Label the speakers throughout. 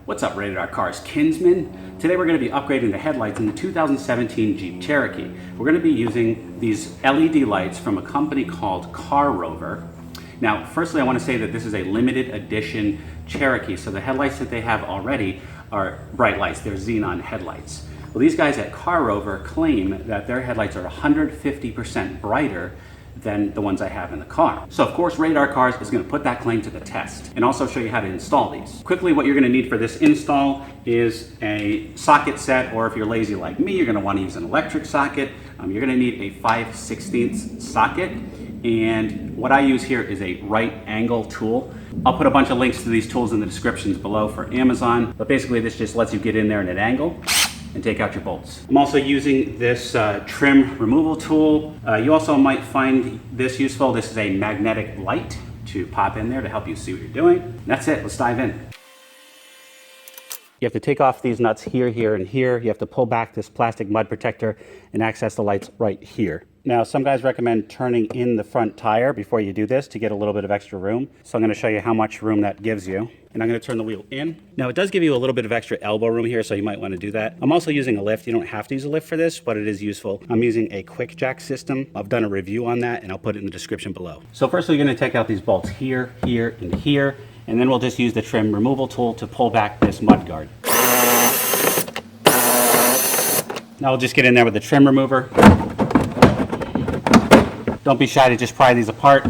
Speaker 1: What's up, Radar Cars Kinsman? Today we're going to be upgrading the headlights in the 2017 Jeep Cherokee. We're going to be using these LED lights from a company called Rover. Now, firstly, I want to say that this is a limited edition Cherokee, so the headlights that they have already are bright lights. They're xenon headlights. Well, these guys at Rover claim that their headlights are 150% brighter than the ones I have in the car. So of course Radar Cars is going to put that claim to the test and also show you how to install these. Quickly, what you're going to need for this install is a socket set, or if you're lazy like me, you're going to want to use an electric socket. You're going to need a 5/16 socket, and what I use here is a right angle tool. I'll put a bunch of links to these tools in the descriptions below for Amazon, but basically this just lets you get in there at an angle and take out your bolts. I'm also using this trim removal tool. You also might find this useful. This is a magnetic light to pop in there to help you see what you're doing. That's it, let's dive in. You have to take off these nuts here, here, and here. You have to pull back this plastic mud protector and access the lights right here. Now, some guys recommend turning in the front tire before you do this to get a little bit of extra room. So I'm going to show you how much room that gives you. And I'm going to turn the wheel in. Now, it does give you a little bit of extra elbow room here, so you might want to do that. I'm also using a lift. You don't have to use a lift for this, but it is useful. I'm using a quick jack system. I've done a review on that, and I'll put it in the description below. So first, we're going to take out these bolts here, here, and here. And then we'll just use the trim removal tool to pull back this mud guard. Now we'll just get in there with the trim remover. Don't be shy to just pry these apart.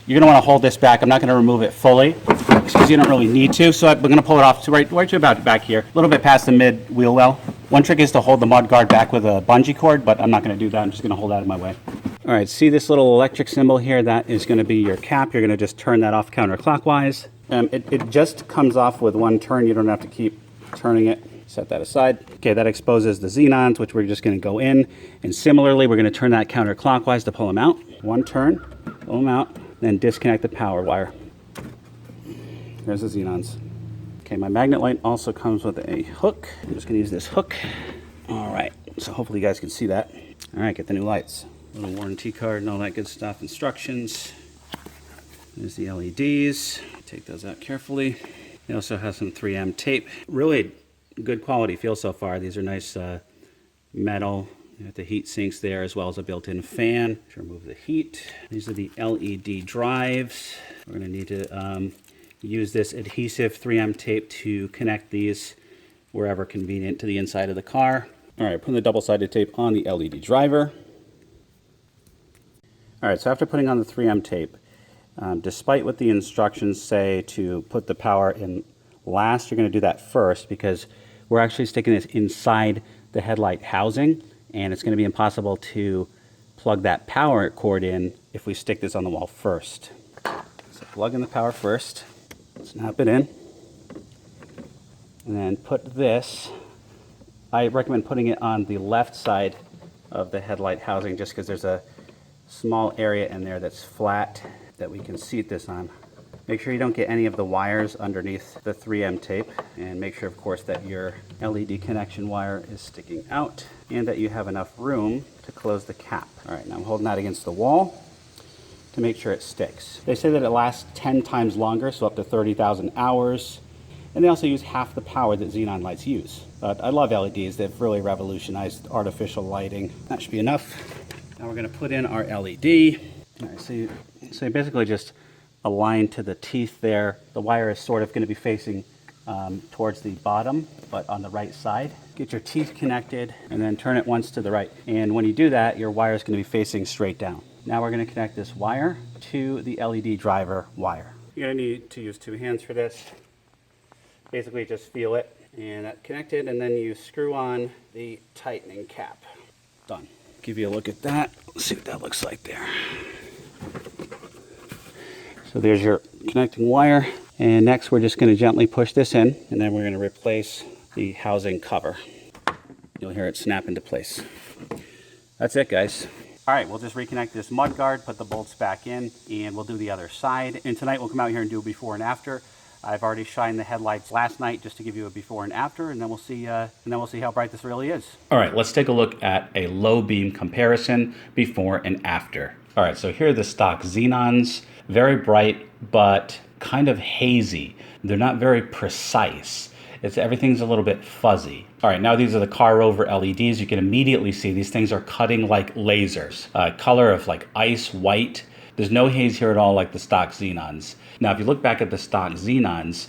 Speaker 1: You're going to want to hold this back. I'm not going to remove it fully because you don't really need to. So I'm going to pull it off to right to about back here, a little bit past the mid wheel well. One trick is to hold the mud guard back with a bungee cord, but I'm not going to do that. I'm just going to hold that in my way. All right, see this little electric symbol here? That is going to be your cap. You're going to just turn that off counterclockwise. It just comes off with one turn. You don't have to keep turning it. Set that aside. Okay, that exposes the xenons, which we're just going to go in. And similarly, we're going to turn that counterclockwise to pull them out. One turn, pull them out, then disconnect the power wire. There's the xenons. Okay, my magnet light also comes with a hook. I'm just going to use this hook. All right, so hopefully you guys can see that. All right, get the new lights. Little warranty card and all that good stuff. Instructions. There's the LEDs. Take those out carefully. They also have some 3M tape. Really good quality feel so far. These are nice metal. You have the heat sinks there, as well as a built-in fan to remove the heat. These are the LED drives. We're going to need to use this adhesive 3M tape to connect these wherever convenient to the inside of the car. All right, putting the double-sided tape on the LED driver. All right, so after putting on the 3M tape, despite what the instructions say to put the power in last, you're going to do that first because we're actually sticking this inside the headlight housing, and it's going to be impossible to plug that power cord in if we stick this on the wall first. So plug in the power first, snap it in, and then put this. I recommend putting it on the left side of the headlight housing just because there's a small area in there that's flat that we can seat this on. Make sure you don't get any of the wires underneath the 3M tape, and make sure, of course, that your LED connection wire is sticking out and that you have enough room to close the cap. All right, now I'm holding that against the wall to make sure it sticks. They say that it lasts 10 times longer, so up to 30,000 hours. And they also use half the power that xenon lights use. But I love LEDs. They've really revolutionized artificial lighting. That should be enough. Now we're going to put in our LED. All right, so you basically just align to the teeth there. The wire is sort of going to be facing towards the bottom, but on the right side. Get your teeth connected and then turn it once to the right. And when you do that, your wire is going to be facing straight down. Now we're going to connect this wire to the LED driver wire. You're going to need to use two hands for this. Basically just feel it, and that's connected, and then you screw on the tightening cap. Done. Give you a look at that. Let's see what that looks like there. So there's your connecting wire, and next we're just going to gently push this in, and then we're going to replace the housing cover. You'll hear it snap into place. That's it, guys. All right, we'll just reconnect this mud guard, put the bolts back in, and we'll do the other side. And tonight we'll come out here and do a before and after. I've already shined the headlights last night just to give you a before and after, and then we'll see how bright this really is. All right, let's take a look at a low beam comparison before and after. All right, so here are the stock xenons. Very bright, but kind of hazy. They're not very precise. Everything's a little bit fuzzy. All right, now these are the car Rover LEDs. You can immediately see these things are cutting like lasers. Color of like ice white. There's no haze here at all like the stock xenons. Now, if you look back at the stock xenons,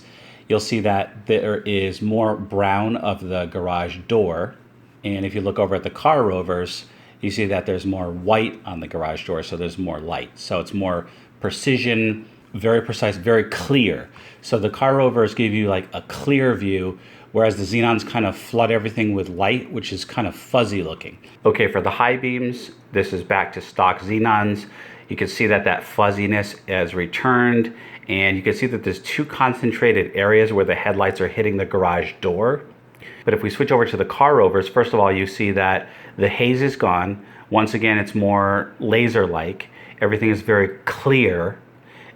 Speaker 1: you'll see that there is more brown of the garage door. And if you look over at the car Rovers, you see that there's more white on the garage door, so there's more light. So it's more precision, very precise, very clear. So the car Rovers give you like a clear view, whereas the xenons kind of flood everything with light, which is kind of fuzzy looking. Okay, for the high beams, this is back to stock xenons. You can see that that fuzziness has returned, and you can see that there's two concentrated areas where the headlights are hitting the garage door. But if we switch over to the car Rovers, first of all, you see that the haze is gone. Once again, it's more laser-like. Everything is very clear,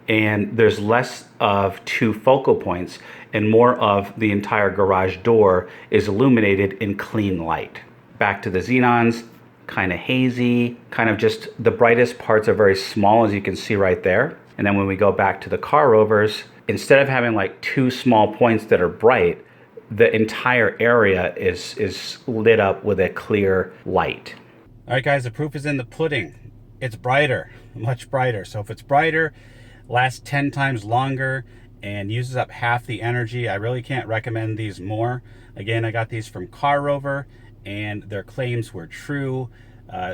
Speaker 1: and there's less of two focal points, and more of the entire garage door is illuminated in clean light. Back to the xenons, kind of hazy, kind of just the brightest parts are very small, as you can see right there. And then when we go back to the car Rovers, instead of having like two small points that are bright, the entire area is lit up with a clear light. All right, guys, the proof is in the pudding. It's brighter, much brighter. So if it's brighter, lasts 10 times longer, and uses up half the energy, I really can't recommend these more. Again, I got these from Car Rover, and their claims were true.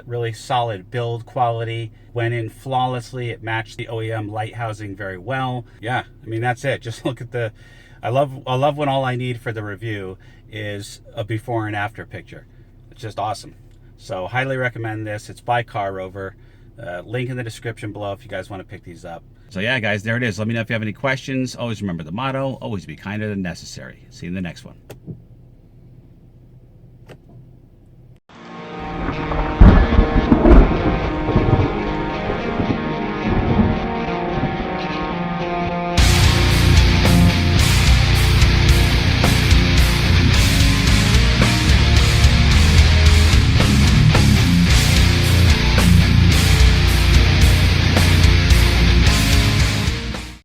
Speaker 1: Really solid build quality. Went in flawlessly. It matched the OEM light housing very well. Yeah, I mean, that's it. Just look at the... I love when all I need for the review is a before and after picture. It's just awesome. So highly recommend this. It's by Car Rover. Link in the description below if you guys want to pick these up. So yeah, guys, there it is. Let me know if you have any questions. Always remember the motto, always be kinder than necessary. See you in the next one.